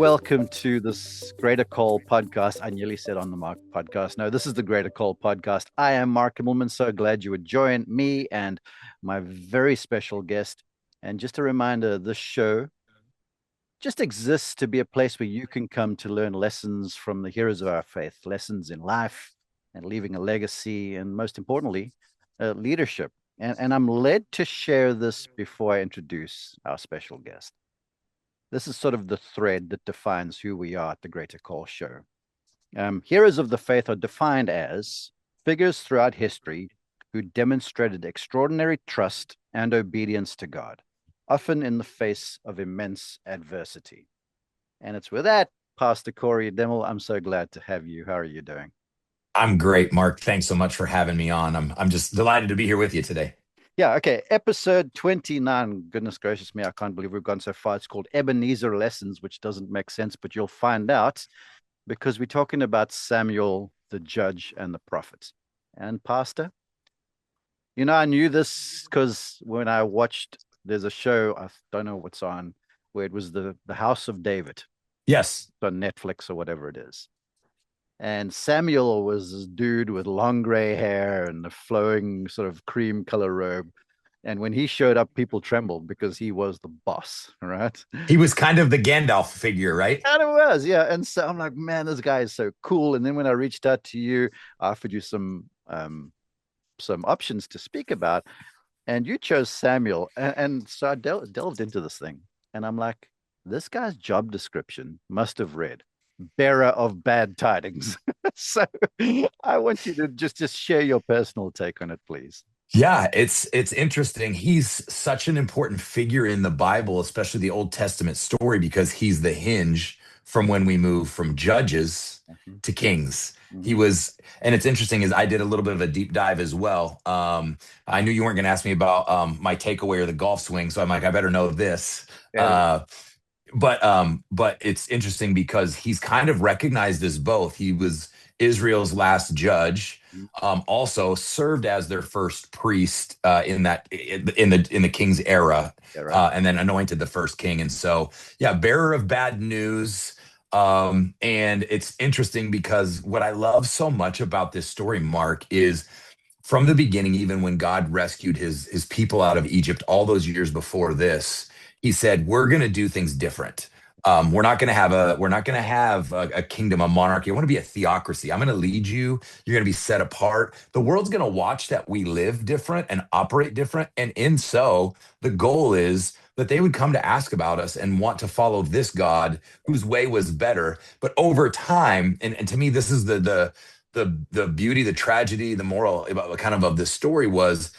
welcome to this Greater Call podcast. I nearly said on the Mark podcast. No, this is the Greater Call podcast. I am Mark Immelman. So glad you would join me and my very special guest. And just a reminder, this show just exists to be a place where you can come to learn lessons from the heroes of our faith, lessons in life and leaving a legacy, and most importantly, leadership. And I'm led to share this before I introduce our special guest. This is sort of the thread that defines who we are at the Greater Call Show. Heroes of the faith are defined as figures throughout history who demonstrated extraordinary trust and obedience to God, often in the face of immense adversity. And it's with that, Pastor Cory Demmel, I'm so glad to have you. How are you doing? I'm great, Mark. Thanks so much for having me on. I'm just delighted to be here with you today. Yeah, okay. Episode 29. Goodness gracious me, I can't believe we've gone so far. It's called Ebenezer Lessons, which doesn't make sense, but you'll find out because we're talking about Samuel, the judge, and the prophets. And Pastor, I knew this because when I watched, there's a show, I don't know what's on, where it was the House of David. Yes. On Netflix or whatever it is. And Samuel was this dude with long gray hair and a flowing sort of cream color robe. And when he showed up, people trembled because he was the boss, right? He was kind of the Gandalf figure, right? And it was, yeah. And so I'm like, man, this guy is so cool. And then when I reached out to you, I offered you some options to speak about, and you chose Samuel. And so I delved into this thing, and I'm like, this guy's job description must have read bearer of bad tidings. So I want you to just share your personal take on it, please. Yeah, it's interesting. He's such an important figure in the Bible, especially the Old Testament story, because he's the hinge from when we move from judges to kings. He was, and it's interesting is I did a little bit of a deep dive as well. I knew you weren't going to ask me about my takeaway or the golf swing, so I'm like, I better know this. Yeah. But it's interesting because he's kind of recognized as both. He was Israel's last judge, also served as their first priest in the king's era, Yeah, right. and then anointed the first king. And so, yeah, bearer of bad news. And it's interesting because what I love so much about this story, Mark, is from the beginning, even when God rescued his people out of Egypt all those years before this, he said, we're going to do things different. We're not going to have a kingdom, a monarchy. I want to be a theocracy. I'm going to lead you. You're going to be set apart. The world's going to watch that we live different and operate different. And the goal is that they would come to ask about us and want to follow this God whose way was better. But over time, and to me, this is the beauty, the tragedy, the moral kind of this story was,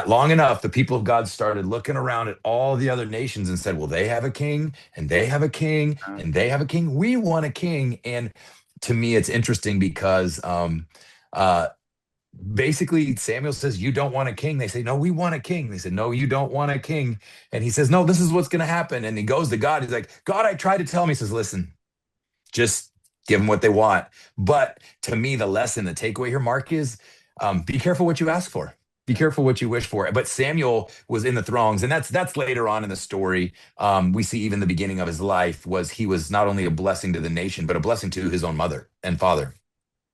long enough, the people of God started looking around at all the other nations and said, well, they have a king and they have a king and they have a king. We want a king. And to me, it's interesting because basically Samuel says, you don't want a king. They say, no, we want a king. They said, no, you don't want a king. And he says, no, this is what's going to happen. And he goes to God. He's like, God, I tried to tell him. He says, listen, just give them what they want. But to me, the lesson, the takeaway here, Mark, is be careful what you ask for. Be careful what you wish for. But Samuel was in the throngs, and that's later on in the story. We see even the beginning of his life he was not only a blessing to the nation, but a blessing to his own mother and father.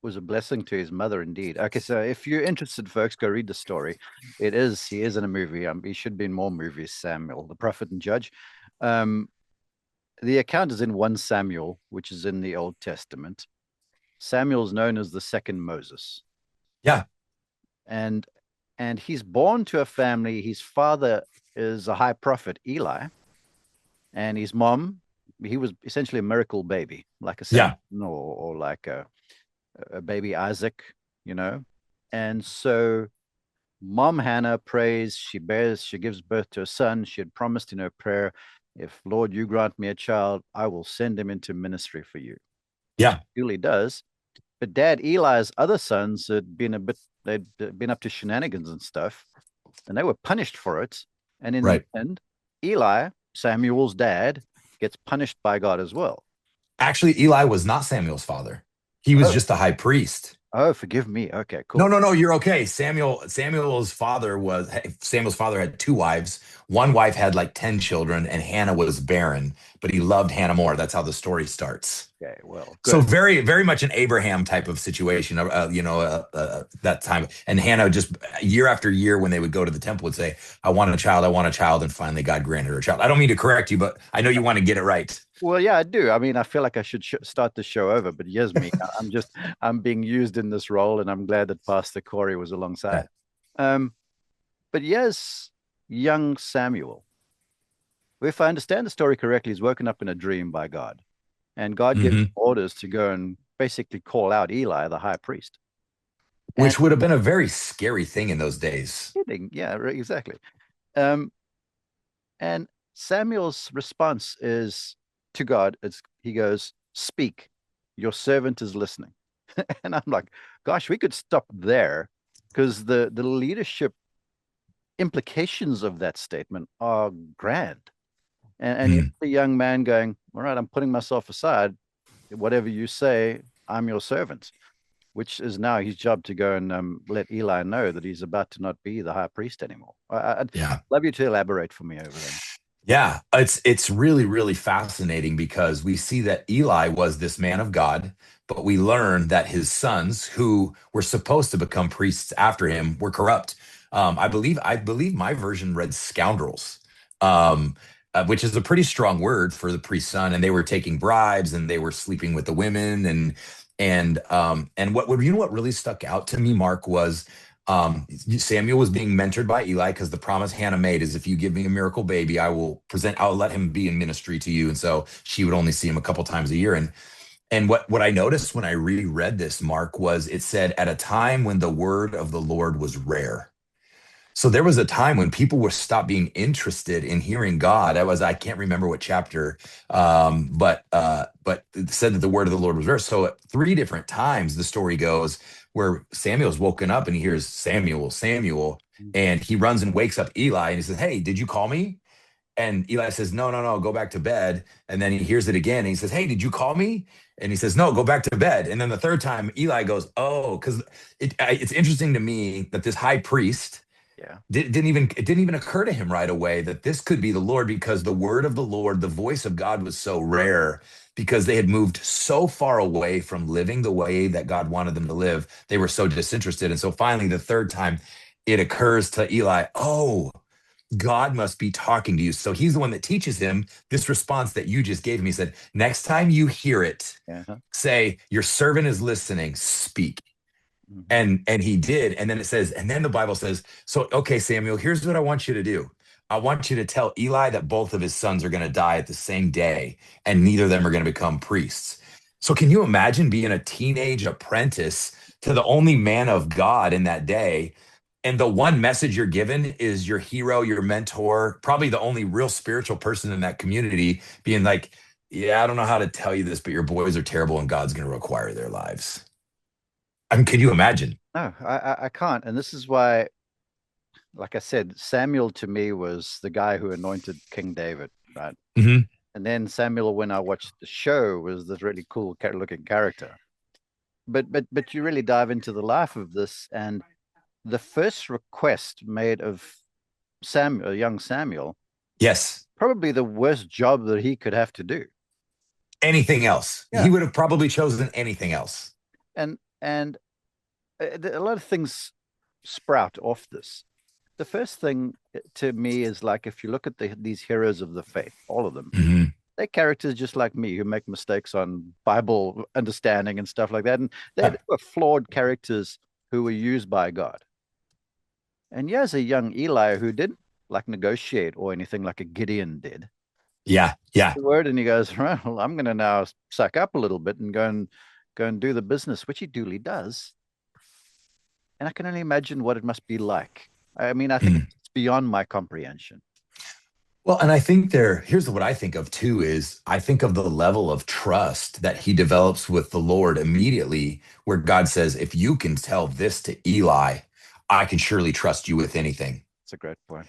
Was a blessing to his mother, indeed. Okay, so if you're interested, folks, go read the story. He is in a movie. He should be in more movies. Samuel, the prophet and judge. The account is in 1 Samuel, which is in the Old Testament. Samuel's known as the second Moses. Yeah, and he's born to a family. His father is a high prophet, Eli, and his mom, he was essentially a miracle baby, like a son, or like a baby Isaac, And so mom Hannah prays, she gives birth to a son. She had promised in her prayer, if Lord, you grant me a child, I will send him into ministry for you. yeah. He really does. But Dad Eli's other sons they'd been up to shenanigans and stuff, and they were punished for it. And in the end, Eli, Samuel's dad, gets punished by God as well. Actually, Eli was not Samuel's father. He was just a high priest. Oh, forgive me. Okay, cool. No, you're okay. Samuel's father had 2 wives. One wife had like 10 children, and Hannah was barren, but he loved Hannah more. That's how the story starts. Okay, well, So good. very, very much an Abraham type of situation, that time. And Hannah just year after year, when they would go to the temple, would say, "I want a child, I want a child," and finally God granted her a child. I don't mean to correct you, but I know you want to get it right. Well, yeah, I do. I mean, I feel like I should start the show over, but here's me. I'm being used in this role, and I'm glad that Pastor Cory was alongside. Um, but here's young Samuel. If I understand the story correctly, he's woken up in a dream by God, and God gives him Hmm. orders to go and basically call out Eli, the high priest. And Which would have been a very scary thing in those days. kidding, yeah, exactly. Um, and Samuel's response is to God, he goes, "Speak, your servant is listening." And I'm like, gosh, we could stop there because the leadership implications of that statement are grand. And here's Mm, the young man going, "All right, I'm putting myself aside. Whatever you say, I'm your servant," which is now his job to go and let Eli know that he's about to not be the high priest anymore. I'd yeah. love you to elaborate for me over there. Yeah, it's really really fascinating because we see that Eli was this man of God, but we learn that his sons, who were supposed to become priests after him, were corrupt. I believe my version read scoundrels, um, which is a pretty strong word for the priest's son. And they were taking bribes and they were sleeping with the women and what really stuck out to me, Mark, was Samuel was being mentored by Eli because the promise Hannah made is, if you give me a miracle baby, I'll let him be in ministry to you. And so she would only see him a couple times a year. And what I noticed when I reread this, Mark, was it said at a time when the word of the Lord was rare. So there was a time when people were stopped being interested in hearing God. I can't remember what chapter, but it said that the word of the Lord was rare. So at three different times the story goes where Samuel's woken up and he hears Samuel, Samuel, and he runs and wakes up Eli and he says, "Hey, did you call me?" And Eli says, "No, no, no, go back to bed." And then he hears it again and he says, "Hey, did you call me?" And he says, "No, go back to bed." And then the third time Eli goes, "Oh," because it's interesting to me that this high priest Yeah. it didn't even occur to him right away that this could be the Lord, because the word of the Lord, the voice of God, was so rare because they had moved so far away from living the way that God wanted them to live. They were so disinterested. And so finally, the third time it occurs to Eli, "Oh, God must be talking to you." So he's the one that teaches him this response that you just gave me. He said, "Next time you hear it, Yeah. say, your servant is listening, speak." Mhm. And he did. And then it says, and then the Bible says, "So, okay, Samuel, here's what I want you to do. I want you to tell Eli that both of his sons are going to die at the same day, and neither of them are going to become priests." So can you imagine being a teenage apprentice to the only man of God in that day? And the one message you're given is your hero, your mentor, probably the only real spiritual person in that community, being like, "Yeah, I don't know how to tell you this, but your boys are terrible and God's going to require their lives." I mean, can you imagine? No, I can't. And this is why, like I said, Samuel to me was the guy who anointed King David, right? Mhm. And then Samuel, when I watched the show, was this really cool looking character. But you really dive into the life of this, and the first request made of Samuel, young Samuel, Yes. probably the worst job that he could have to do. Anything else. Yeah. He would have probably chosen anything else. And a lot of things sprout off this. The first thing to me is like if you look at these heroes of the faith, all of them, Mhm. they're characters just like me who make mistakes on Bible understanding and stuff like that. And they Yeah. were flawed characters who were used by God. And here's a young Eli who didn't like negotiate or anything like a Gideon did. Yeah. Yeah. The word and he goes, "Well, I'm going to now suck up a little bit and go and do the business," which he duly does. And I can only imagine what it must be like. I mean, I think Mhm. it's beyond my comprehension. Well, and I think here's what I think of too is I think of the level of trust that he develops with the Lord immediately, where God says, "If you can tell this to Eli, I can surely trust you with anything." It's a great point.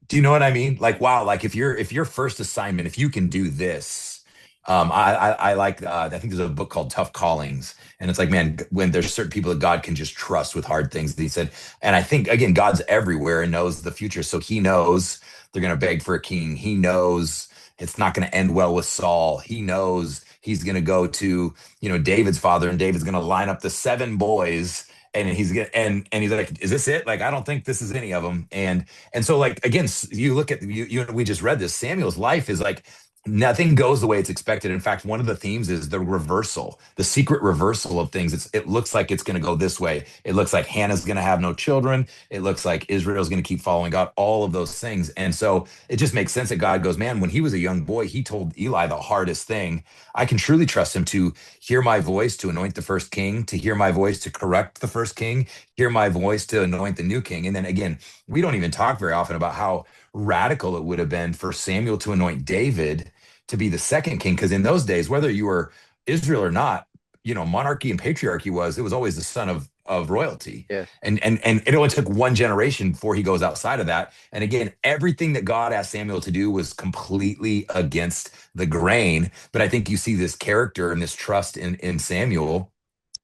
Do you know what I mean? Like, wow, like if your first assignment, if you can do this, I like, I think there's a book called Tough Callings. And it's like, man, when there's certain people that God can just trust with hard things. He said, and I think, again, God's everywhere and knows the future. So he knows they're going to beg for a king. He knows it's not going to end well with Saul. He knows he's going to go to, David's father, and David's going to line up the seven boys. And he's like, is this it? Like, I don't think this is any of them. And so, like, again, you look at we just read this. Samuel's life is like nothing goes the way it's expected. In fact, one of the themes is the reversal, the secret reversal of things. It looks like it's going to go this way. It looks like Hannah's going to have no children. It looks like Israel's going to keep following God, all of those things. And so it just makes sense that God goes, man, when he was a young boy, he told Eli the hardest thing. I can truly trust him to hear my voice, to anoint the first king, to hear my voice, to correct the first king, hear my voice, to anoint the new king. And then again, we don't even talk very often about how radical it would have been for Samuel to anoint David to be the second king. Because in those days, whether you were Israel or not, monarchy and patriarchy it was always the son of royalty. Yes. And it only took one generation before he goes outside of that. And again, everything that God asked Samuel to do was completely against the grain. But I think you see this character and this trust in Samuel,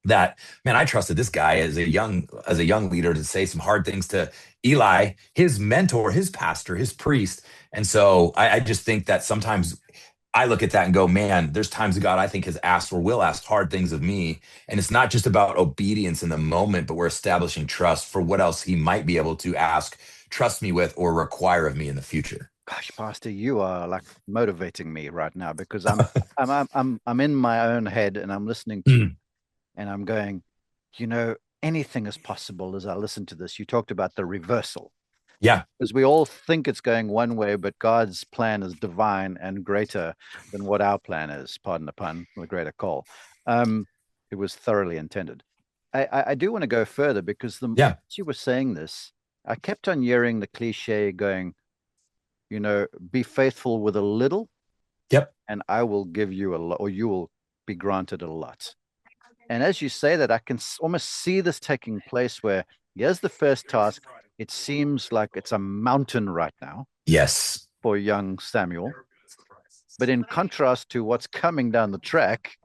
that, man, I trusted this guy as a young leader to say some hard things to Eli, his mentor, his pastor, his priest. And so I just think that sometimes I look at that and go, man, there's times that God, I think, has asked or will ask hard things of me. And it's not just about obedience in the moment, but we're establishing trust for what else he might be able to ask, trust me with, or require of me in the future. Gosh, Pastor, you are like motivating me right now because I'm in my own head and I'm listening to you Mm, and I'm going, anything is possible as I listen to this. You talked about the reversal yeah. because we all think it's going one way, but God's plan is divine and greater than what our plan is. Pardon the pun, the greater call. Um, it was thoroughly intended. I do want to go further because Yeah. as you were saying this, I kept on hearing the cliche going, be faithful with a little, Yep. and I will give you a lot, or you will be granted a lot. And as you say that, I can almost see this taking place where here's the first task. It seems like it's a mountain right now Yes. for young Samuel. But in contrast to what's coming down the track,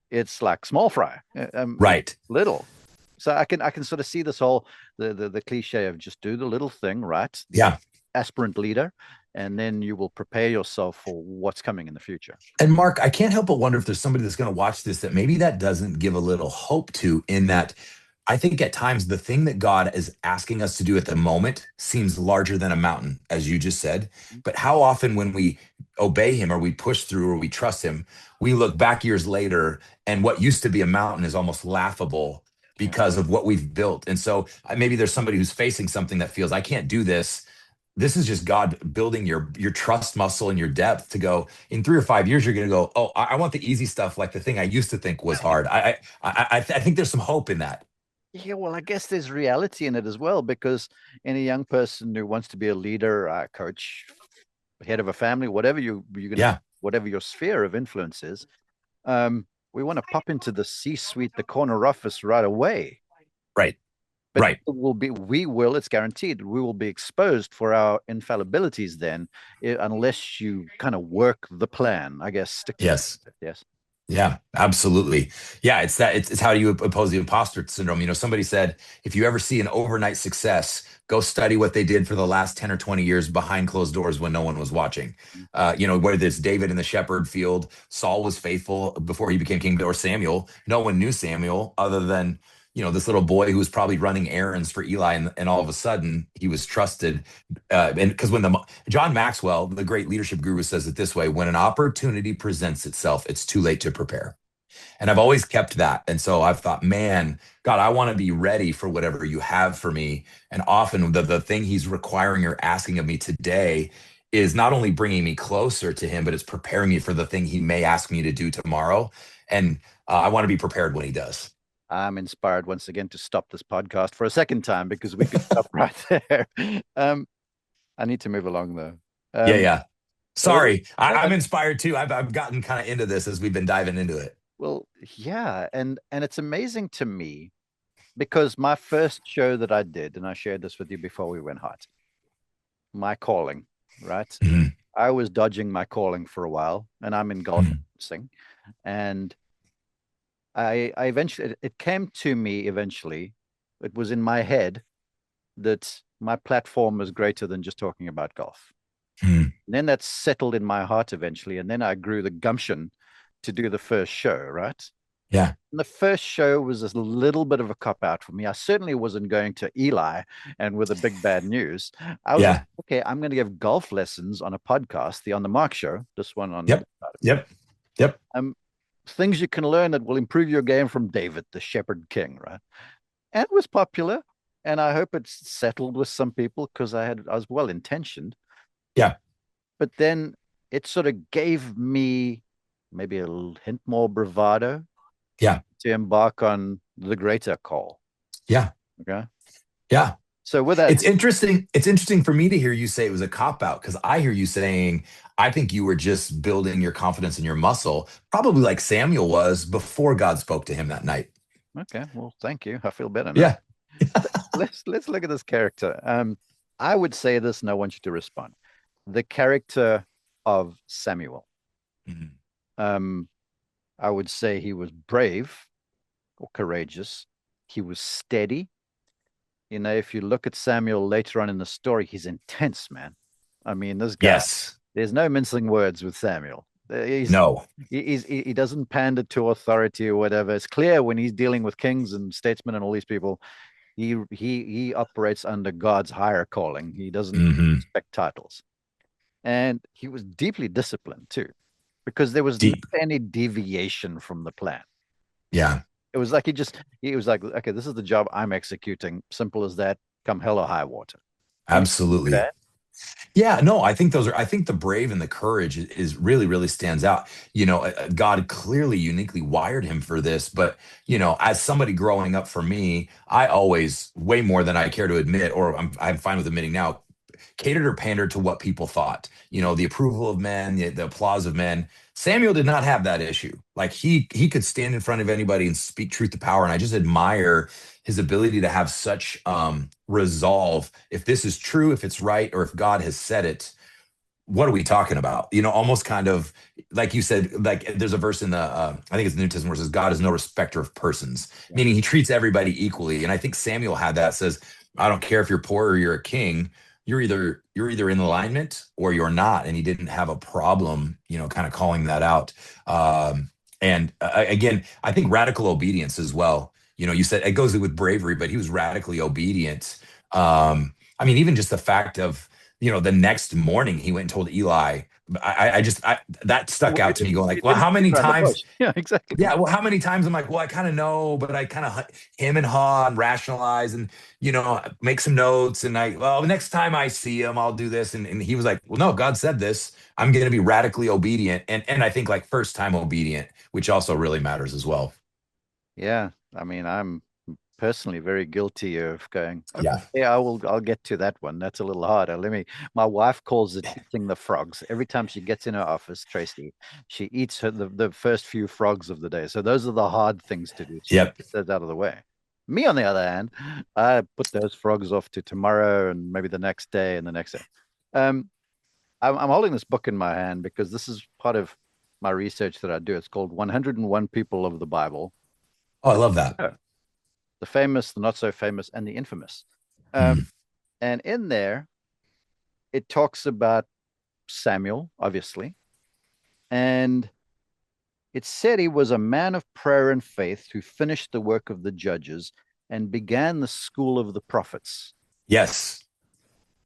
it's like small fry, Right. little. So I can sort of see this whole the cliche of just do the little thing, right? The Yeah. aspirant leader, and then you will prepare yourself for what's coming in the future. And Mark, I can't help but wonder if there's somebody that's going to watch this that maybe that doesn't give a little hope to, in that I think at times the thing that God is asking us to do at the moment seems larger than a mountain, as you just said. But how often when we obey him or we push through or we trust him, we look back years later and what used to be a mountain is almost laughable Yeah. because of what we've built. And so maybe there's somebody who's facing something that feels, I can't do this. This is just God building your trust muscle and your depth to go in 3 or 5 years. You're going to go, oh, I want the easy stuff, like the thing I used to think was hard. I think there's some hope in that. Yeah, well, I guess there's reality in it as well, because any young person who wants to be a leader, a coach, head of a family, whatever you're gonna, Yeah, whatever your sphere of influence is, we want to pop into the C-suite, the corner office right away. right, But right. it's guaranteed, we will be exposed for our infallibilities then, unless you kind of work the plan, I guess, stick to the, Yes. yes. Yeah, absolutely. Yeah, it's how you oppose the imposter syndrome. Somebody said if you ever see an overnight success, go study what they did for the last 10 or 20 years behind closed doors when no one was watching. Whether it's David in the shepherd field, Saul was faithful before he became king, or Samuel. No one knew Samuel other than, this little boy who was probably running errands for Eli, and all of a sudden he was trusted. And because when John Maxwell, the great leadership guru, says it this way: when an opportunity presents itself, it's too late to prepare. And I've always kept that. And so I've thought, man, God, I want to be ready for whatever you have for me. And often the thing he's requiring or asking of me today is not only bringing me closer to him, but it's preparing me for the thing he may ask me to do tomorrow. And I want to be prepared when he does. I'm inspired once again to stop this podcast for a second time because we could stop right there. Um, I need to move along though. Yeah, Um, yeah. well, Sorry. I'm inspired too. I've gotten kind of into this as we've been diving into it. well, yeah, and it's amazing to me because my first show that I did, and I shared this with you before we went hot, my calling, right? Mhm. I was dodging my calling for a while, and I'm in golf Mm, racing. And I eventually, it came to me eventually. It was in my head that my platform is greater than just talking about golf. mm. And then that settled in my heart eventually. And then I grew the gumption to do the first show, right? Yeah. And the first show was a little bit of a cop out for me. I certainly wasn't going to Eli and with the big bad news. I was like, Yeah. okay, I'm going to give golf lessons on a podcast, the On the Mark show, this one on the Yep. Yep. Yep. um, things you can learn that will improve your game from David, the Shepherd King, right? And it was popular. And I hope it's settled with some people because I was well intentioned. Yeah. But then it sort of gave me maybe a little hint more bravado Yeah. to embark on the greater call. Yeah. Okay. Yeah. So with that, It's interesting. It's interesting for me to hear you say it was a cop out because I hear you saying, I think you were just building your confidence and your muscle, probably like Samuel was before God spoke to him that night. okay, well, thank you. I feel better now. Yeah. Let's look at this character. I would say this, and I want you to respond. The character of Samuel. Mhm. Um, I would say he was brave or courageous. He was steady. You know, if you look at Samuel later on in the story, he's intense, man. I mean, this guy, Yes. there's no mincing words with Samuel. No. He doesn't pander to authority or whatever. It's clear when he's dealing with kings and statesmen and all these people, he operates under God's higher calling. He doesn't Hmm. respect titles. And he was deeply disciplined too, because there was Deep. never any deviation from the plan. Yeah. It was like he was like, okay, this is the job I'm executing. Simple as that. Come hell or high water. Would you do Absolutely. that? Yeah, no, I think the brave and the courage is really, really stands out. God clearly uniquely wired him for this, but as somebody growing up for me, I always, way more than I care to admit, or I'm fine with admitting now, catered or pandered to what people thought. The approval of men, the applause of men. Samuel did not have that issue. Like he could stand in front of anybody and speak truth to power. And I just admire his ability to have such resolve. If this is true, if it's right, or if God has said it, what are we talking about? Almost kind of like you said, like there's a verse in the, I think it's the New Testament where it says, God is no respecter of persons, Yeah. meaning he treats everybody equally. And I think Samuel had that says, I don't care if you're poor or you're a king, you're either in alignment or you're not. And he didn't have a problem, kind of calling that out. And again, I think radical obedience as well. You said it goes with bravery, but he was radically obedient. I mean, even just the fact of, the next morning he went and told Eli. That stuck Well, out to me, going he like, well, didn't how beat many around the times? bush. Yeah, exactly. Yeah, well, how many times I'm like, well, I kind of know, but I kind of him and haw and rationalize and make some notes and well, next time I see him, I'll do this. And he was like, well, no, God said this. I'm going to be radically obedient, and I think like first time obedient, which also really matters as well. Yeah. I mean, I'm personally very guilty of going, Yeah. okay, I'll get to that one. That's a little harder. My wife calls it eating the frogs. Every time she gets in her office, Tracy, she eats the first few frogs of the day. So those are the hard things to do. She Yep. gets those out of the way. Me, on the other hand, I put those frogs off to tomorrow and maybe the next day and the next day. Um, I'm holding this book in my hand because this is part of my research that I do. It's called 101 People of the Bible. Oh, I love that. Oh, the famous, the not so famous, and the infamous. Um, Mm. and in there, it talks about Samuel, obviously, and it said he was a man of prayer and faith who finished the work of the judges and began the school of the prophets. Yes.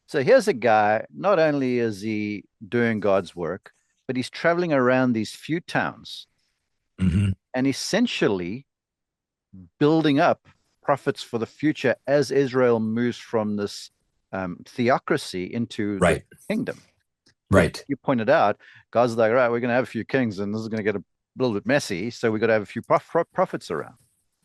So here's a guy, not only is he doing God's work, but he's traveling around these few towns Hmm. and essentially building up prophets for the future as Israel moves from this theocracy into the Right. kingdom. Because Right. you pointed out, God's like, all right, we're going to have a few kings and this is going to get a little bit messy. So we got to have a few prophets around. And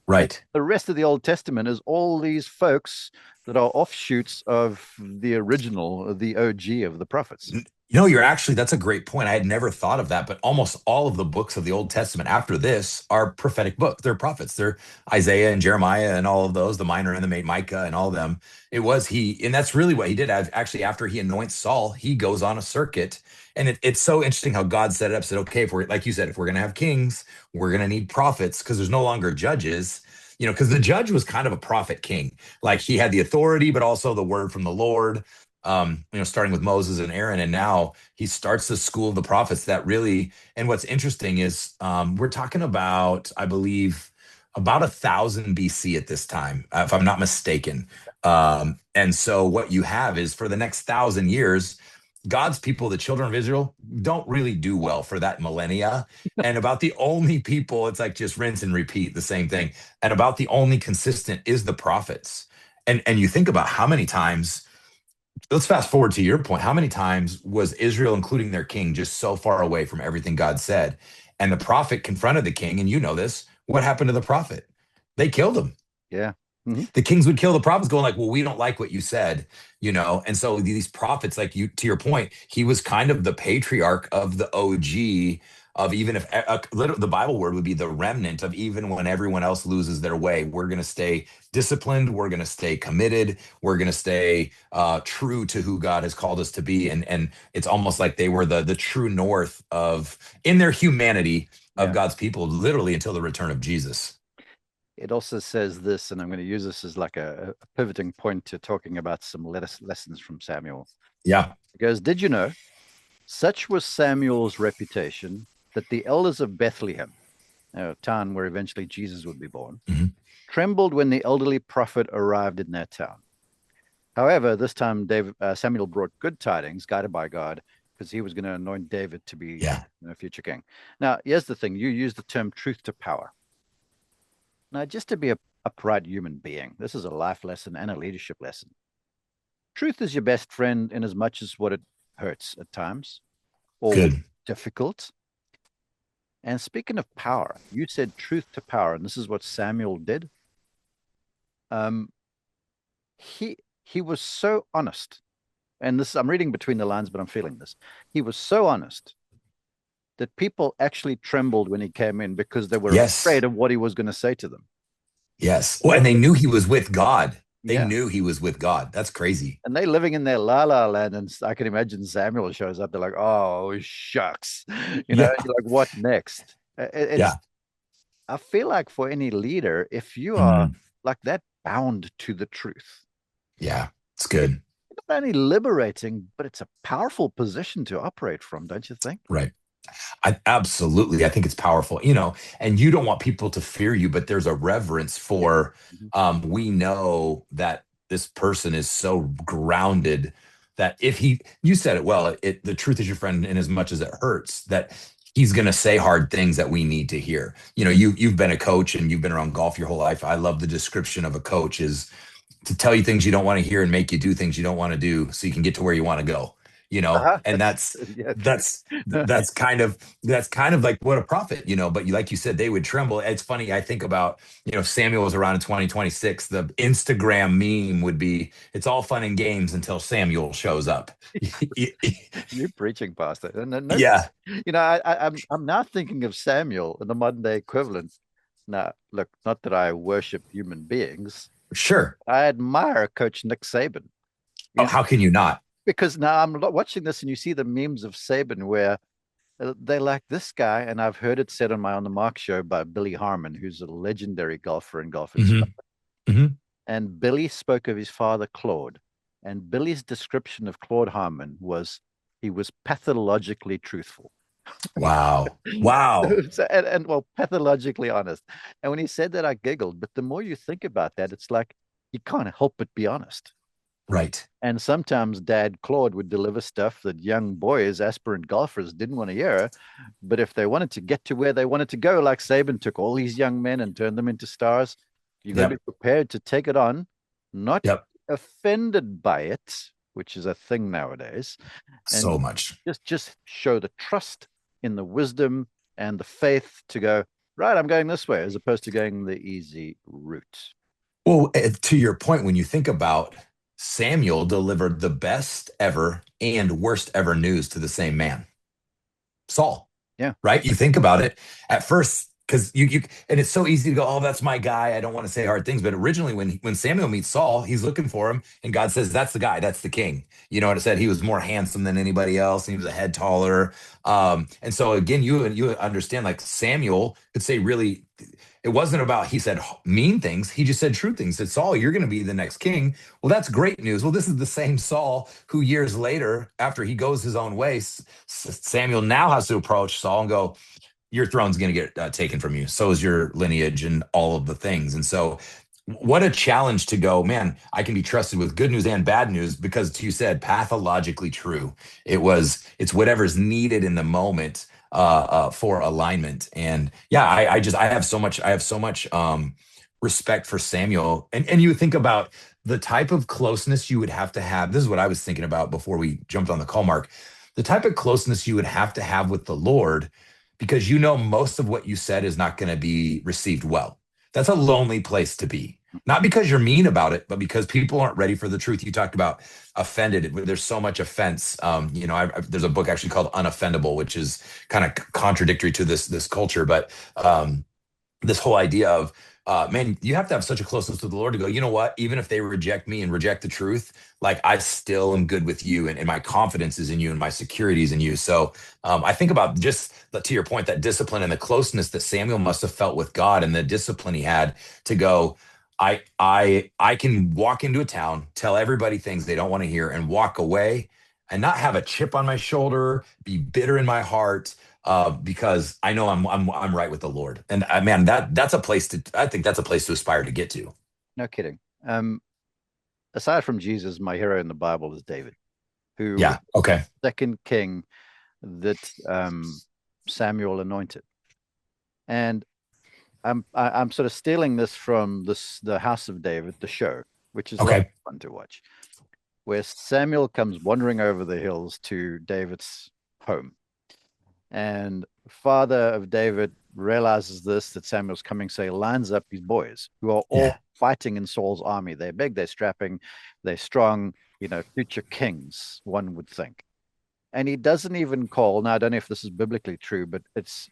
Right. the rest of the Old Testament is all these folks that are offshoots of the original, the OG of the prophets. That's a great point. I had never thought of that, but almost all of the books of the Old Testament after this are prophetic books. They're prophets. They're Isaiah and Jeremiah and all of those, the minor and the Micah and all of them. It was he, and that's really what he did. Actually, after he anoints Saul, he goes on a circuit. And it's so interesting how God set it up, said, okay, if we're, like you said, if we're going to have kings, we're going to need prophets because there's no longer judges, because the judge was kind of a prophet king. Like he had the authority, but also the word from the Lord, starting with Moses and Aaron. And now he starts the school of the prophets that really, and what's interesting is we're talking about, I believe, about 1000 BC at this time, if I'm not mistaken. And so what you have is for the next 1,000 years, God's people, the children of Israel, don't really do well for that millennia. And about the only people, it's like just rinse and repeat the same thing. And about the only consistent is the prophets. And you think about how many times, let's fast forward to your point. How many times was Israel, including their king, just so far away from everything God said? And the prophet confronted the king, and you know this. What happened to the prophet? They killed him. Yeah. Hmm. The kings would kill the prophets, going like, well, we don't like what you said, And so these prophets, like you, to your point, he was kind of the patriarch of the OG of, even if the Bible word would be the remnant of, even when everyone else loses their way, we're going to stay disciplined, we're going to stay committed, we're going to stay true to who God has called us to be. And it's almost like they were the true north of, in their humanity, of Yeah. God's people, literally until the return of Jesus. It also says this, and I'm going to use this as like a pivoting point to talking about some lessons from Samuel. Yeah. It goes, did you know, such was Samuel's reputation that the elders of Bethlehem, a town where eventually Jesus would be born, Mhm. trembled when the elderly prophet arrived in their town. However, this time Samuel brought good tidings, guided by God, because he was going to anoint David to be Yeah. future king. Now, here's the thing: you use the term truth to power. Now, just to be a upright human being, this is a life lesson and a leadership lesson. Truth is your best friend in as much as what it hurts at times or what Good. is difficult. And speaking of power, you said truth to power, and this is what Samuel did. Um, he was so honest, and this I'm reading between the lines, but I'm feeling this. He was so honest that people actually trembled when he came in because they were Yes. afraid of what he was going to say to them. Yes. Well, and they knew he was with God. They Yeah. knew he was with God. That's crazy. And they living in their la la land, and I can imagine Samuel shows up. They're like, "Oh Yeah. shucks," You're like, "What next?" It's Yeah. I feel like for any leader, if you are Mhm. like that bound to the truth, Yeah. It's it's good. not only liberating, but it's a powerful position to operate from, don't you think? Right. I think it's powerful, and you don't want people to fear you, but there's a reverence Yeah. for, Mhm. we know that this person is so grounded that if you said it well, the truth is your friend in as much as it hurts, that he's going to say hard things that we need to hear. You've been a coach and you've been around golf your whole life. I love the description of a coach is to tell you things you don't want to hear and make you do things you don't want to do so you can get to where you want to go, and That's that's yeah, true. that's that's kind of like what a prophet, but like you said, they would tremble. It's funny, I think about, Samuel was around in 2026, the Instagram meme would be, it's all fun and games until Samuel shows up. You're preaching, Pastor. And no, Yeah. I'm now thinking of Samuel in the modern day equivalent. Now, look, not that I worship human beings. Sure. I admire Coach Nick Saban. Oh, He's how can you not? because now I'm watching this and you see the memes of Saban where they like this guy, and I've heard it said on the Mark show by Billy Harmon, who's a legendary golfer and golf Hmm. instructor. Hmm. And Billy spoke of his father, Claude. And Billy's description of Claude Harmon was he was pathologically truthful. Wow. Wow. And well, pathologically honest. And when he said that, I giggled. But the more you think about that, it's like you can't help but be honest. Right. And sometimes Dad Claude would deliver stuff that young boys, aspirant golfers, didn't want to hear. But if they wanted to get to where they wanted to go, like Saban took all these young men and turned them into stars, you got to be Yep. prepared to take it on, not Yep. offended by it, which is a thing nowadays, So and much. just show the trust in the wisdom and the faith to go, right, I'm going this way, as opposed to going the easy route. Well, to your point, when you think about Samuel delivered the best ever and worst ever news to the same man, Saul. Yeah. Right? You think about it at first, because you and it's so easy to go, oh, that's my guy. I don't want to say hard things. But originally, when Samuel meets Saul, he's looking for him, and God says, that's the guy, that's the king. You know what it said? He was more handsome than anybody else, and he was a head taller. And so again, you understand, like Samuel could say really, it wasn't about he said mean things. He just said true things. He said, Saul, you're going to be the next king. Well, that's great news. Well, this is the same Saul who years later, after he goes his own way, Samuel now has to approach Saul and go, your throne's going to get taken from you. So is your lineage and all of the things. And so, what a challenge to go, man, I can be trusted with good news and bad news because you said pathologically true. It's whatever's needed in the moment for alignment. And yeah, I have so much respect for Samuel. And you think about the type of closeness you would have to have. This is what I was thinking about before we jumped on the call, Mark. The type of closeness you would have to have with the Lord, because you know most of what you said is not going to be received well. That's a lonely place to be. Not because you're mean about it, but because people aren't ready for the truth. You talked about offended. There's so much offense. There's a book actually called Unoffendable, which is kind of contradictory to this culture. But this whole idea of, man, you have to have such a closeness to the Lord to go, you know what? Even if they reject me and reject the truth, like I still am good with you, and my confidence is in you and my security is in you. So I think about just to your point, that discipline and the closeness that Samuel must have felt with God, and the discipline he had to go, I can walk into a town, tell everybody things they don't want to hear, and walk away and not have a chip on my shoulder, be bitter in my heart, because I know I'm right with the Lord. And man, that's a place to, I think that's a place to aspire to get to. No kidding. Aside from Jesus, my hero in the Bible is David, who was Yeah. Okay. the second king that Samuel anointed. And I'm sort of stealing this from the House of David, the show, which is a lot of Okay. fun to watch, where Samuel comes wandering over the hills to David's home. And the father of David realizes that Samuel's coming, so he lines up his boys who are all Yeah. fighting in Saul's army. They're big, they're strapping, they're strong, future kings, one would think. And he doesn't even call. Now, I don't know if this is biblically true, but it's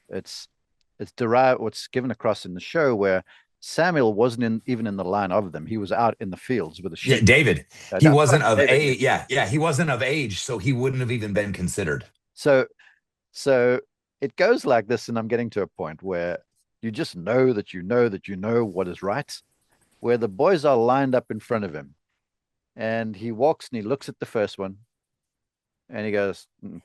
derived what's given across in the show where Samuel wasn't even in the line of them. He was out in the fields with the Yeah. sheep. David, he No, wasn't of David. age. Yeah. Yeah. He wasn't of age. So he wouldn't have even been considered. So So it goes like this, and I'm getting to a point where you just know that you know that you know what is right, where the boys are lined up in front of him. And he walks and he looks at the first one and he goes, "Mm."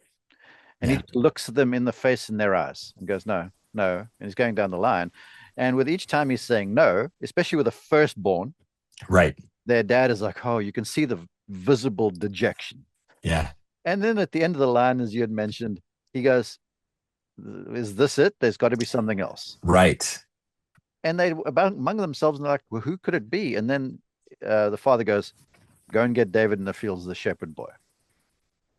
And he Yeah. just looks at them in the face in their eyes and goes, no, no. And he's going down the line. And with each time he's saying no, especially with the firstborn, Right. their dad is like, oh, you can see the visible dejection. Yeah. And then at the end of the line, as you had mentioned, he goes, is this it? There's got to be something else. Right. And they about among themselves and they're like, well, who could it be? And then the father goes, go and get David in the fields, the shepherd boy.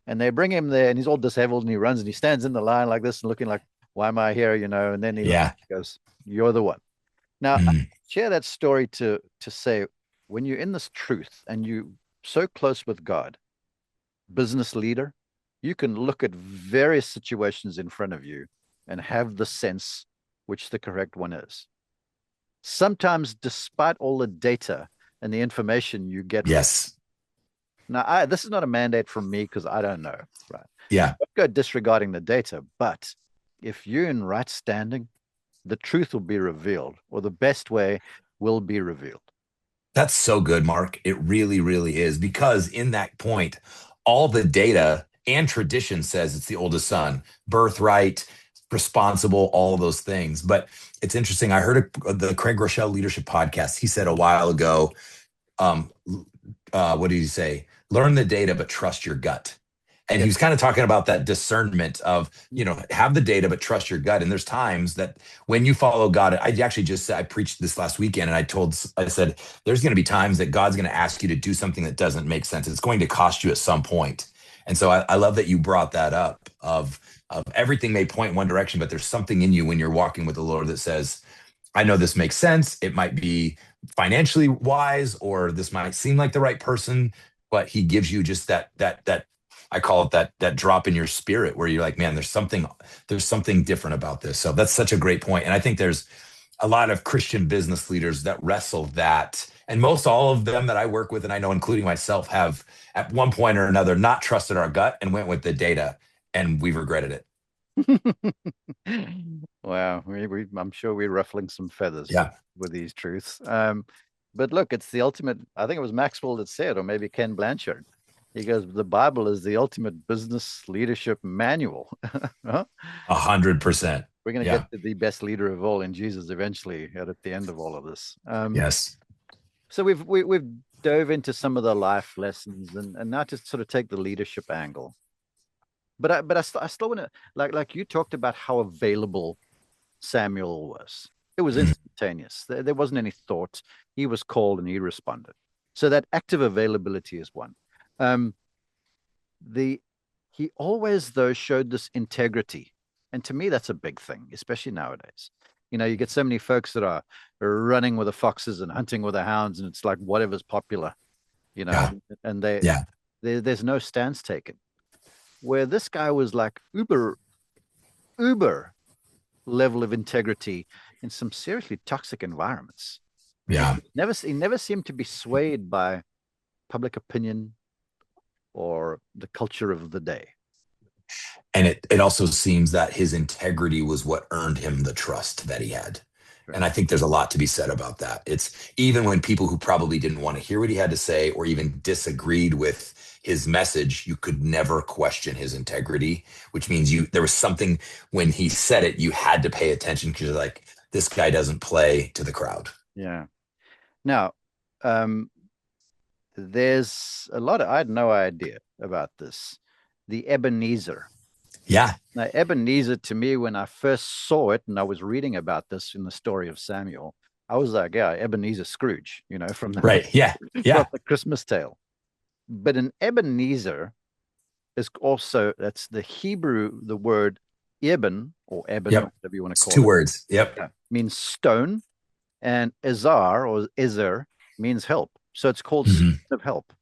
And they bring him there and he's all disheveled and he runs and he stands in the line like this and looking like, why am I here? And then he Yeah. goes, you're the one. Now, I Mm. share that story to say, when you're in this truth and you so close with God, business leader, you can look at various situations in front of you and have the sense which the correct one is. Sometimes, despite all the data and the information you get from Yes. now, this is not a mandate from me because I don't know, right? Yeah. Don't go disregarding the data, but if you're in right standing, the truth will be revealed, or the best way will be revealed. That's so good, Mark. It really, really is. Because in that point, all the data and tradition says it's the oldest son, birthright, responsible, all of those things. But it's interesting. I heard the Craig Rochelle Leadership Podcast. He said a while ago, um, what did he say? Learn the data, but trust your gut. And he Yes. was kind of talking about that discernment of, have the data, but trust your gut. And there's times that when you follow God, I actually just said, I preached this last weekend and I said, there's going to be times that God's going to ask you to do something that doesn't make sense. It's going to cost you at some point. And so I love that you brought that up of everything may point one direction, but there's something in you when you're walking with the Lord that says, I know this makes sense. It might be financially wise, or this might seem like the right person, but he gives you just that I call it that drop in your spirit where you're like, man, there's something different about this. So that's such a great point. And I think there's a lot of Christian business leaders that wrestle that. And most all of them that I work with, and I know including myself, have at one point or another not trusted our gut and went with the data, and we've regretted it. Wow, I'm sure we're ruffling some feathers Yeah. with these truths. But look, it's the ultimate. I think it was Maxwell that said, or maybe Ken Blanchard. He goes, "The Bible is the ultimate business leadership manual." Huh? 100%. We're going to Yeah. get to the best leader of all in Jesus eventually at the end of all of this. Yes. So we've dove into some of the life lessons, and now to sort of take the leadership angle. I still want to like you talked about how available Samuel was. It was Mhm. instantaneous. There wasn't any thought. He was called and he responded. So that active availability is one. Um, the he always though showed this integrity, and to me that's a big thing, especially nowadays. You know, you get so many folks that are running with the foxes and hunting with the hounds, and it's like whatever's popular, you know, Yeah. and Yeah. there's no stance taken. Where this guy was like uber level of integrity in some seriously toxic environments. And Yeah. he never seemed to be swayed by public opinion or the culture of the day. And it also seems that his integrity was what earned him the trust that he had. Right. And I think there's a lot to be said about that. It's even when people who probably didn't want to hear what he had to say or even disagreed with his message, you could never question his integrity, which means there was something when he said it, you had to pay attention because you're like, this guy doesn't play to the crowd. Yeah. Now, um, there's a lot of, I had no idea about this. The Ebenezer. Yeah. Now, Ebenezer to me, when I first saw it and I was reading about this in the story of Samuel, I was like, yeah, Ebenezer Scrooge, you know, from the, Right. Yeah. from Yeah. the Christmas tale. But an Ebenezer is also, that's the Hebrew, the word Eben or Eben, or Yep. whatever you want to It's call two it, words. Yep. means stone, and Ezar or Ezer means help. So it's called stone Mhm. of help.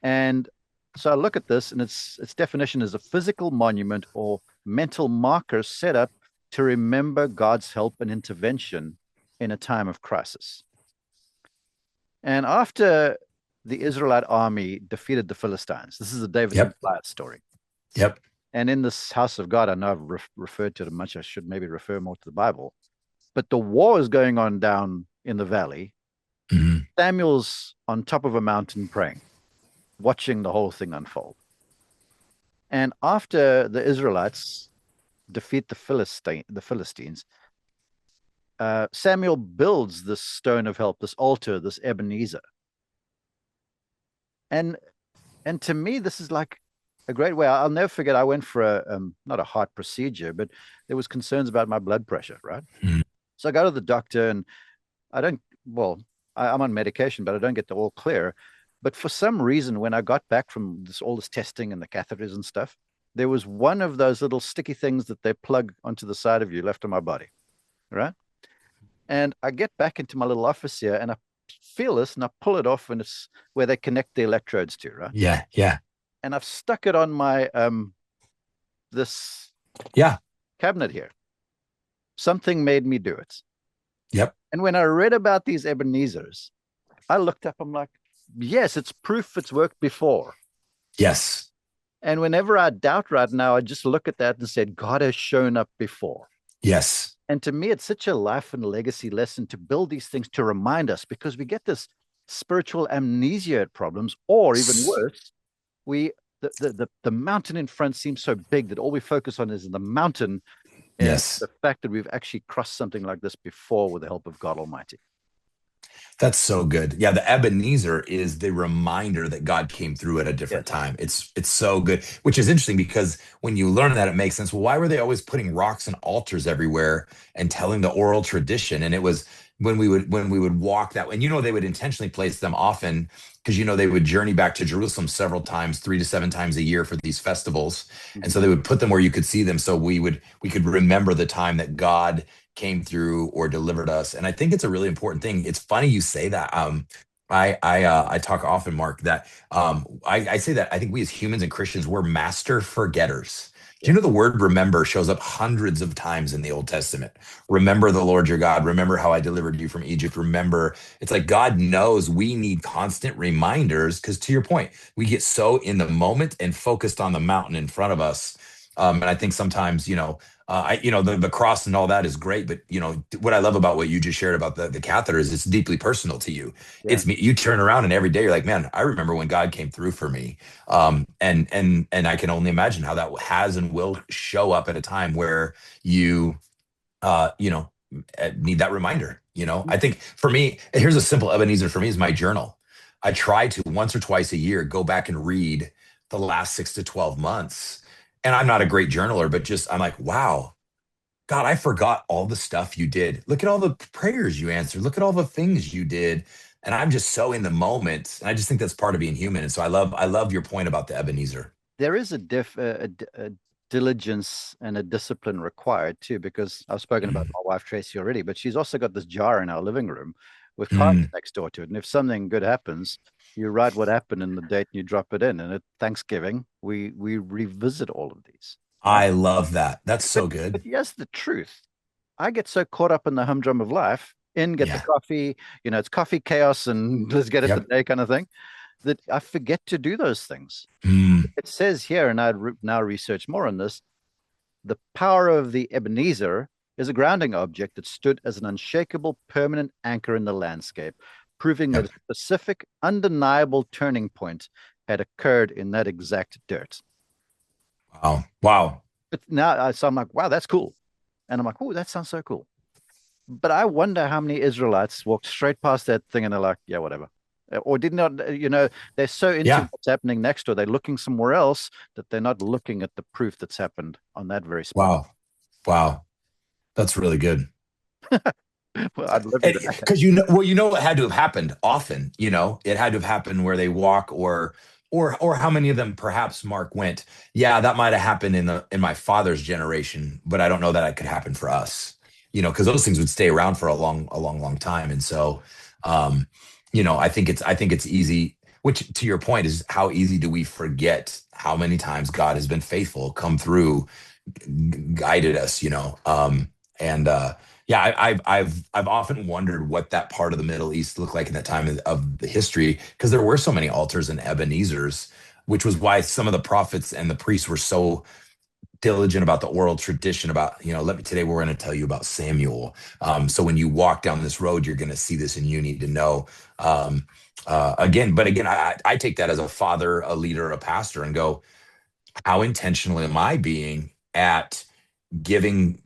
And so I look at this, and its definition is a physical monument or mental marker set up to remember God's help and intervention in a time of crisis. And after the Israelite army defeated the Philistines, this is a David and Yep. Goliath story. Yep. And in this house of God, I know I've referred to it much. I should maybe refer more to the Bible. But the war is going on down in the valley. Mhm. Samuel's on top of a mountain praying, watching the whole thing unfold. And after the Israelites defeat the Philistines, Samuel builds this stone of help, this altar, this Ebenezer. And and to me, this is like a great way. I'll never forget. I went for not a heart procedure, but there was concerns about my blood pressure, right? Mhm. So I go to the doctor, and I don't. Well, I'm on medication, but I don't get the all clear. But for some reason, when I got back from all this testing and the catheters and stuff, there was one of those little sticky things that they plug onto the side of you left on my body, right? And I get back into my little office here, and I feel this, and I pull it off, and it's where they connect the electrodes to, right? Yeah. Yeah. And I've stuck it on my this Yeah. cabinet here. Something made me do it. Yep. And when I read about these Ebenezers, I looked up, I'm like, yes, it's proof it's worked before. Yes. And whenever I doubt right now, I just look at that and said, God has shown up before. Yes. And to me, it's such a life and legacy lesson to build these things to remind us, because we get this spiritual amnesia at problems, or even worse, we the mountain in front seems so big that all we focus on is the mountain, and Yes. the fact that we've actually crossed something like this before with the help of God Almighty. That's so good. Yeah, the Ebenezer is the reminder that God came through at a different Yes. time. It's so good, which is interesting because when you learn that, it makes sense. Well, why were they always putting rocks and altars everywhere and telling the oral tradition? And it was when we would walk that way. And they would intentionally place them often because they would journey back to Jerusalem several times, 3 to 7 times a year for these festivals. And Mhm. so they would put them where you could see them so we could remember the time that God came through or delivered us. And I think it's a really important thing. It's funny you say that. I talk often, Mark, that I say that I think we as humans and Christians, we're master forgetters. Do you Yeah. know the word remember shows up hundreds of times in the Old Testament? Remember the Lord your God. Remember how I delivered you from Egypt. Remember, it's like God knows we need constant reminders because, to your point, we get so in the moment and focused on the mountain in front of us. And I think sometimes, the cross and all that is great, but what I love about what you just shared about the catheter is it's deeply personal to you. Yeah. It's me. You turn around and every day you're like, man, I remember when God came through for me. And I can only imagine how that has and will show up at a time where you uh, you know, need that reminder. I think for me, here's a simple Ebenezer for me is my journal. I try to once or twice a year go back and read the last 6 to 12 months. And I'm not a great journaler, but just I'm like, wow, God, I forgot all the stuff you did. Look at all the prayers you answered. Look at all the things you did. And I'm just so in the moment. And I just think that's part of being human. And so I love your point about the Ebenezer. There is a diligence and a discipline required too, because I've spoken about Mm. my wife Tracy already, but she's also got this jar in our living room with cards Mm. next door to it. And if something good happens, you write what happened in the date and you drop it in. And at Thanksgiving, we revisit all of these, right? I love that. That's But so good. but here's the truth. I get so caught up in the humdrum of life, get the Yeah. coffee, it's coffee chaos and let's get it Yep. today kind of thing, that I forget to do those things. Mm. It says here, and now research more on this, the power of the Ebenezer is a grounding object that stood as an unshakable, permanent anchor in the landscape, proving that a Yep. specific, undeniable turning point had occurred in that exact dirt. Wow. Wow. But now, so I'm like, wow, that's cool. And I'm like, oh, that sounds so cool. But I wonder how many Israelites walked straight past that thing and they're like, yeah, whatever. Or did not, they're so into Yeah. what's happening next door, they're looking somewhere else that they're not looking at the proof that's happened on that very spot. Wow. Wow. That's really good. Well, I'd love you to. Because it had to have happened often. It had to have happened where they walk, or how many of them perhaps Mark went. Yeah, that might have happened in my father's generation, but I don't know that it could happen for us. Because those things would stay around for a long, long time. And so, um, I think it's easy. Which, to your point, is how easy do we forget how many times God has been faithful, come through, guided us, and yeah, I've often wondered what that part of the Middle East looked like in that time of the history, because there were so many altars and Ebenezer's, which was why some of the prophets and the priests were so diligent about the oral tradition about, let me today we're going to tell you about Samuel. So when you walk down this road, you're going to see this and you need to know. But again, I take that as a father, a leader, a pastor, and go, how intentional am I being at giving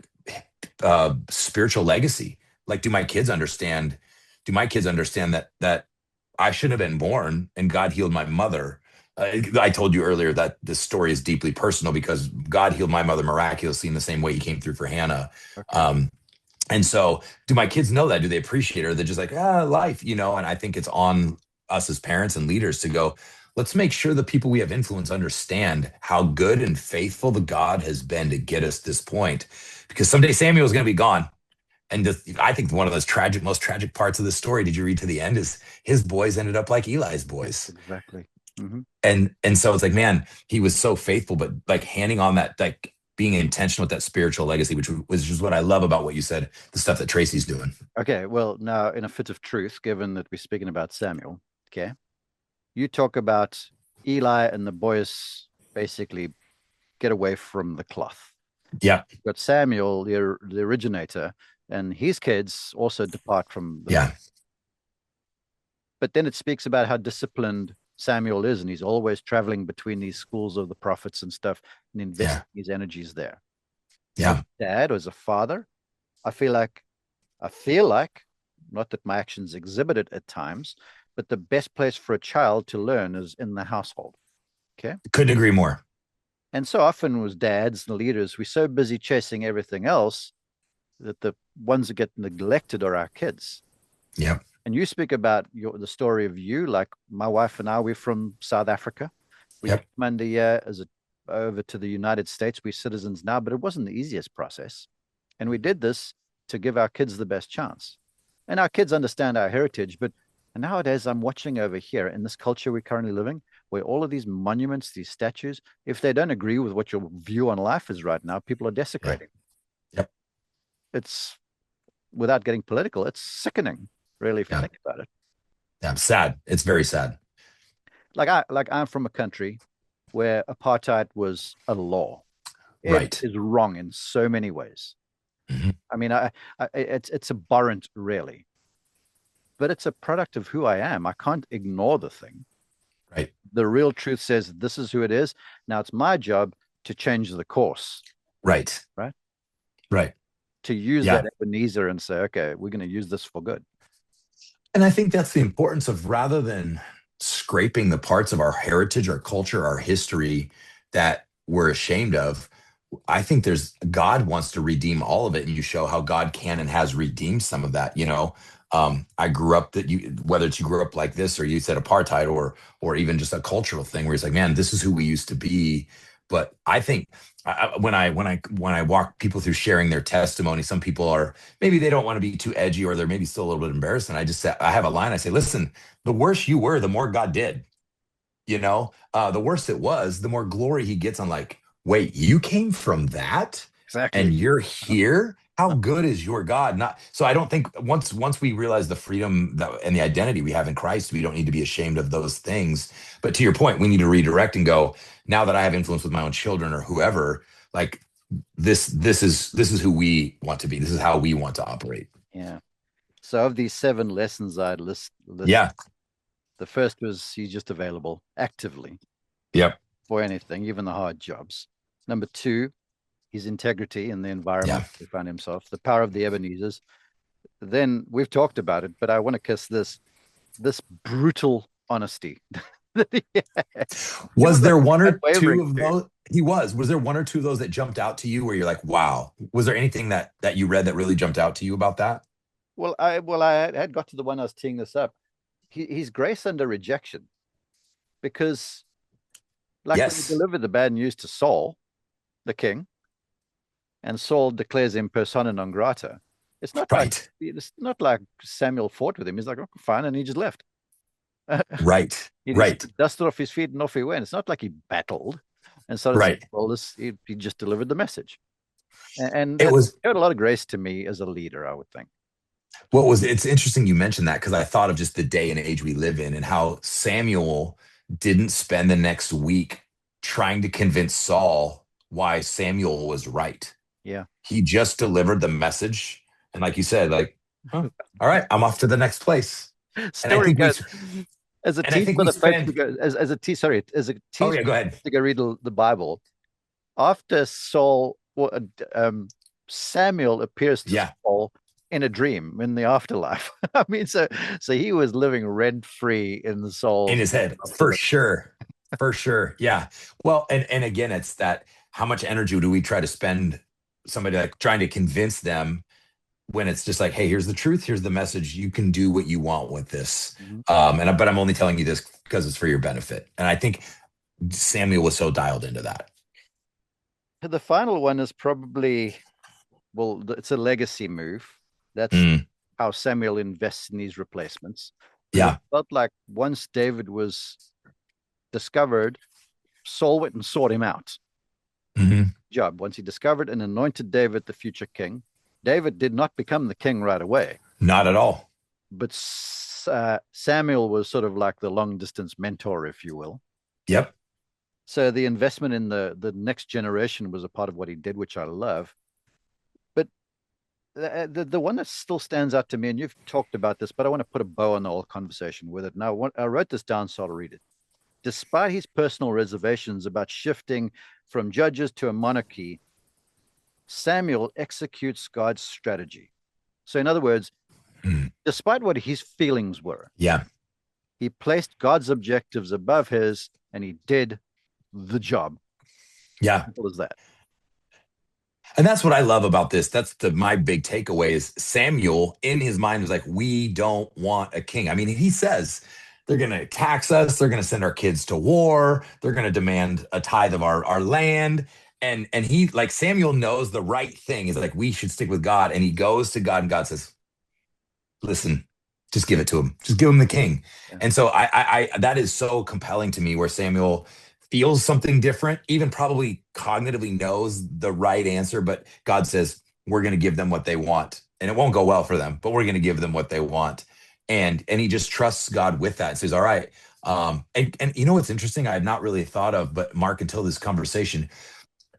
spiritual legacy? Like, do my kids understand that I shouldn't have been born and God healed my mother? I told you earlier that this story is deeply personal because God healed my mother miraculously in the same way he came through for Hannah. Okay. Um, and so, do my kids know that? Do they appreciate it? Or they're just like, life, And I think it's on us as parents and leaders to go, let's make sure the people we have influence understand how good and faithful the God has been to get us this point. Because someday Samuel is going to be gone. And I think one of those most tragic parts of the story, did you read to the end, is his boys ended up like Eli's Yes, boys. exactly. Hmm. And so it's like, man, he was so faithful, but like handing on that, like being intentional with that spiritual legacy, which is what I love about what you said, the stuff that Tracy's doing. Okay. Well, now, in a fit of truth, given that we're speaking about Samuel, okay, you talk about Eli and the boys basically get away from the cloth. Yeah. You've got Samuel, the originator, and his kids also depart from the Yeah. but then it speaks about how disciplined Samuel is, and he's always traveling between these schools of the prophets and stuff, and Yeah. investing his energies there. As a Yeah. dad or as a father, I feel like, not that my actions exhibit it at times, but the best place for a child to learn is in the household. Okay. Couldn't agree more. And so often, as dads and leaders, we're so busy chasing everything else that the ones that get neglected are our kids. Yep. And you speak about the story of you, like my wife and I, we're from South Africa. We Yep. came under over to the United States. We're citizens now, but it wasn't the easiest process. And we did this to give our kids the best chance. And our kids understand our heritage, but nowadays I'm watching over here in this culture we're currently living, where all of these monuments, these statues, if they don't agree with what your view on life is right now, people are Yeah. desecrating. Yep. It's, without getting political, it's sickening, really, if you Yeah. think about it. Yeah. Sad. It's very sad. I'm from a country where apartheid was a law. It Right. is wrong in so many ways. Hmm. I mean, it's abhorrent, really, but it's a product of who I am. I can't ignore the thing. Right. The real truth says this is who it is. Now it's my job to change the course, Right. right? Right. To use Yeah. that Ebenezer and say, okay, we're going to use this for good. And I think that's the importance of, rather than scraping the parts of our heritage, our culture, our history that we're ashamed of, I think there's God wants to redeem all of it, and you show how God can and has redeemed some of that. I grew up that you, whether it's you grew up like this or you said apartheid, or even just a cultural thing where it's like, man, this is who we used to be. But I think when I walk people through sharing their testimony, some people are, maybe they don't want to be too edgy, or they're maybe still a little bit embarrassed. And I just say, I have a line. I say, listen, the worse you were, the more God did. The worse it was, the more glory he gets. On like, wait, you came from that and Exactly. you're here? How good is your God? Not so. I don't think once we realize the freedom and the identity we have in Christ, we don't need to be ashamed of those things. But to your point, we need to redirect and go, now that I have influence with my own children or whoever, like this is who we want to be. This is how we want to operate. Yeah. So of these 7 lessons I'd list, Yeah. the first was he's just available actively Yep. for anything, even the hard jobs. Number 2, his integrity in the environment Yeah. he found himself, the power of the Ebenezers. Then we've talked about it, but I want to kiss this brutal honesty that he had. He Was was there one or two unwavering of too. those? He was. Was there one or two of those that jumped out to you where you're like, wow? Was there anything that you read that really jumped out to you about that? I had got to the one I was teeing this up. His grace under rejection, because like when he Yes. delivered the bad news to Saul, the king, and Saul declares him persona non grata. Right. It's not like Samuel fought with him. He's like, oh, fine, and he just left. Right. He Right. dusted off his feet and off he went. It's not like he battled and started saying, Right. well, he just delivered the message. And It that was showed a lot of grace to me as a leader, I would think. it's interesting you mentioned that, because I thought of just the day and age we live in and how Samuel didn't spend the next week trying to convince Saul why Samuel was right. Yeah. He just delivered the message. And like you said, like, oh, all right, I'm off to the next place. And I Story think we goes, as a and I teacher think for we the folks to spend, go, as a sorry, as a oh teacher yeah, go ahead. to go read the Bible, after Samuel appears to Yeah, Saul in a dream in the afterlife. I mean, so he was living rent free in in Saul's his head, after for the. sure. For sure. Yeah. Well, and again, it's that, how much energy do we try to spend somebody like trying to convince them, when it's just like, hey, here's the truth, here's the message, you can do what you want with this. Mhm. But I'm only telling you this because it's for your benefit. And I think Samuel was so dialed into that. The final one is probably, well, it's a legacy move. That's Mm, how Samuel invests in these replacements, because it yeah. felt like once David was discovered, Saul went and sought him out. Hmm. Job once he discovered and anointed David the future king. David did not become the king right away, Not at all. but Samuel was sort of like the long distance mentor, if you will. Yep. So the investment in the next generation was a part of what he did, which I love. But the one that still stands out to me, and you've talked about this, but I want to put a bow on the whole conversation with it. Now, I wrote this down, so I'll read it. Despite his personal reservations about shifting from judges to a monarchy, Samuel executes God's strategy. So, in other words, Mm, despite what his feelings were, yeah. he placed God's objectives above his and he did the job. Yeah. Simple as that. And that's what I love about this. That's my big takeaway is Samuel in his mind was like, we don't want a king. I mean, he says they're going to tax us. They're going to send our kids to war. They're going to demand a tithe of our land. And he like Samuel knows the right thing is like, we should stick with God. And he goes to God and God says, listen, just give it to him. Just give him the king. Yeah. And so I that is so compelling to me where Samuel feels something different, even probably cognitively knows the right answer, but God says, we're going to give them what they want. And it won't go well for them, but we're going to give them what they want. And he just trusts God with that and says, all right. And you know what's interesting? I had not really thought of, but Mark, until this conversation,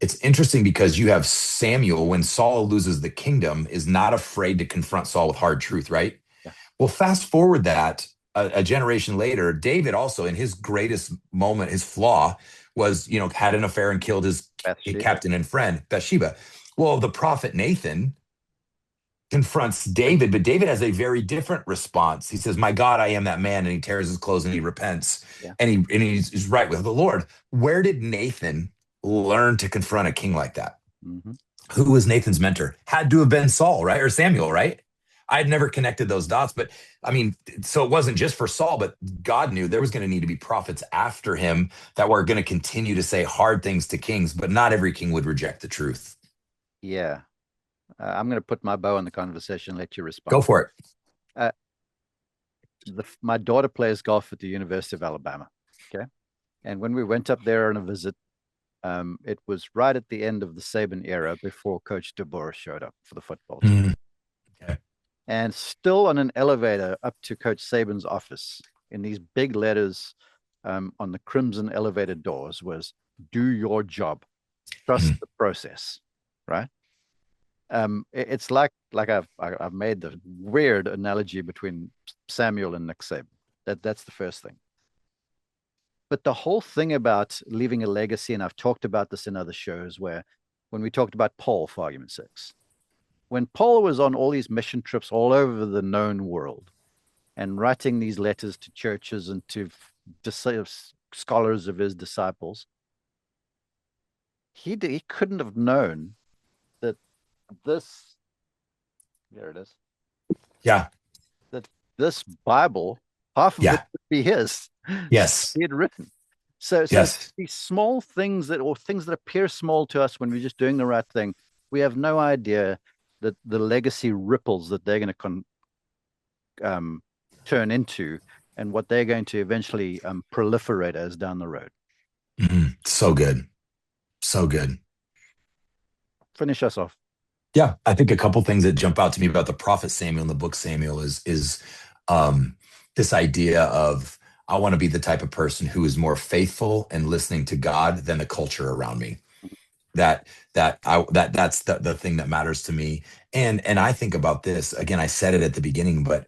it's interesting because you have Samuel when Saul loses the kingdom is not afraid to confront Saul with hard truth, right? Yeah. Well, fast forward that a generation later, David also in his greatest moment, his flaw was, had an affair and killed his Bathsheba. captain and friend Bathsheba. Well, the prophet Nathan confronts David, but David has a very different response. He says, "My God, I am that man," and he tears his clothes and he repents, Yeah. and he's right with the Lord. Where did Nathan learn to confront a king like that? Mm-hmm. Who was Nathan's mentor? Had to have been Saul, right? Or Samuel, right? I'd never connected those dots, but I mean, so it wasn't just for Saul, but God knew there was going to need to be prophets after him that were going to continue to say hard things to kings, but not every king would reject the truth. Yeah. I'm going to put my bow on the conversation, let you Go respond. for it. Uh, my daughter plays golf at the University of Alabama. Okay. And when we went up there on a visit, it was right at the end of the Saban era before Coach DeBoer showed up for the football team. Mm, okay. And still on an elevator up to Coach Saban's office in these big letters on the crimson elevator doors was "Do your job, trust Mm, the process." Right? It's like I've made the weird analogy between Samuel and Nick Saban. That's the first thing. But the whole thing about leaving a legacy, and I've talked about this in other shows where when we talked about Paul, for argument's sakes, when Paul was on all these mission trips all over the known world and writing these letters to churches and to scholars of his disciples, he couldn't have known that this, there it is, yeah. that this Bible, half of it Yeah. would be his. Yes. He had written. So Yes. these small things or things that appear small to us when we're just doing the right thing, we have no idea that the legacy ripples that they're going to turn into and what they're going to eventually proliferate as down the road. So good. So good. Finish us off. Yeah, I think a couple things that jump out to me about the prophet Samuel and the book Samuel is um, this idea of I want to be the type of person who is more faithful and listening to God than the culture around me. That's the thing that matters to me. And I think about this again. I said it at the beginning, but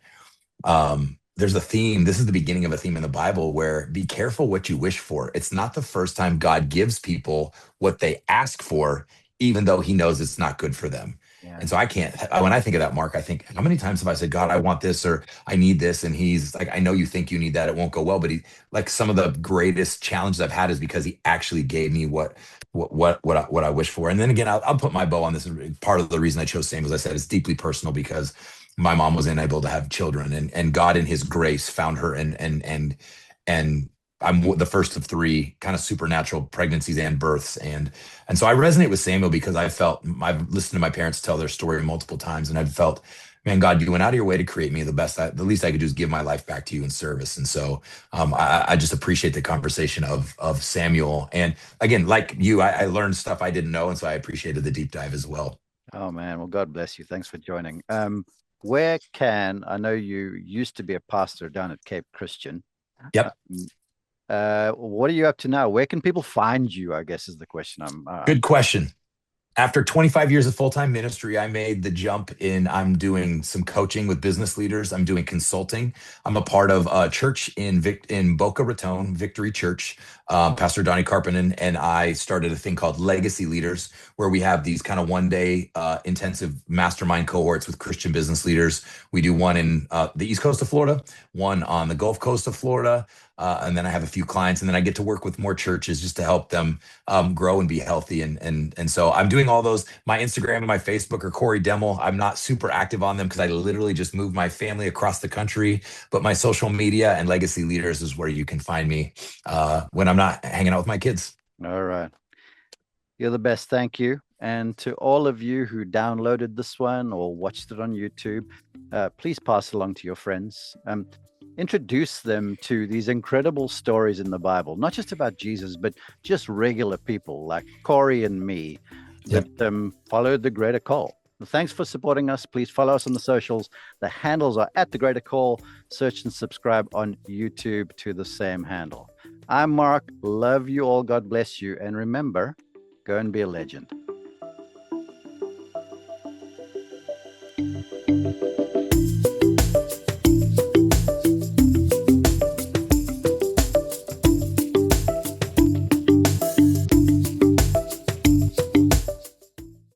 there's a theme. This is the beginning of a theme in the Bible where be careful what you wish for. It's not the first time God gives people what they ask for, even though he knows it's not good for them. Yeah. And so I can't, when I think of that, Mark, I think, how many times have I said, God, I want this or I need this? And he's like, I know you think you need that. It won't go well. But he, like some of the greatest challenges I've had is because he actually gave me what I wish for. And then again, I'll put my bow on this. Part of the reason I chose Sam, as I said, is deeply personal because my mom was unable to have children and God in his grace found her and I'm the first of three kind of supernatural pregnancies and births. And so I resonate with Samuel because I've listened to my parents tell their story multiple times and I've felt, man, God, you went out of your way to create me. The least I could do is give my life back to you in service. And so I just appreciate the conversation of Samuel. And again, like you, I learned stuff I didn't know. And so I appreciated the deep dive as well. Oh man, well, God bless you. Thanks for joining. Where can I know you used to be a pastor down at Cape Christian? Yep. What are you up to now? Where can people find you? I guess is the question. Good question. After 25 years of full-time ministry, I made the jump I'm doing some coaching with business leaders. I'm doing consulting. I'm a part of a church in Boca Raton, Victory Church. Pastor Donnie Carpenter and I started a thing called Legacy Leaders, where we have these kind of one-day intensive mastermind cohorts with Christian business leaders. We do one in the East Coast of Florida, one on the Gulf Coast of Florida, and then I have a few clients, and then I get to work with more churches just to help them grow and be healthy. And so I'm doing all those. My Instagram and my Facebook are Cory Demmel. I'm not super active on them because I literally just moved my family across the country. But my social media and Legacy Leaders is where you can find me when I'm not hanging out with my kids. All right. You're the best. Thank you. And to all of you who downloaded this one or watched it on YouTube, please pass it along to your friends. Introduce them to these incredible stories in the Bible, not just about Jesus, but just regular people like Cory and me that followed the greater call. Thanks for supporting us. Please follow us on the socials. The handles are at the greater call. Search and subscribe on YouTube to the same handle. I'm Mark. Love you all. God bless you. And remember, go and be a legend.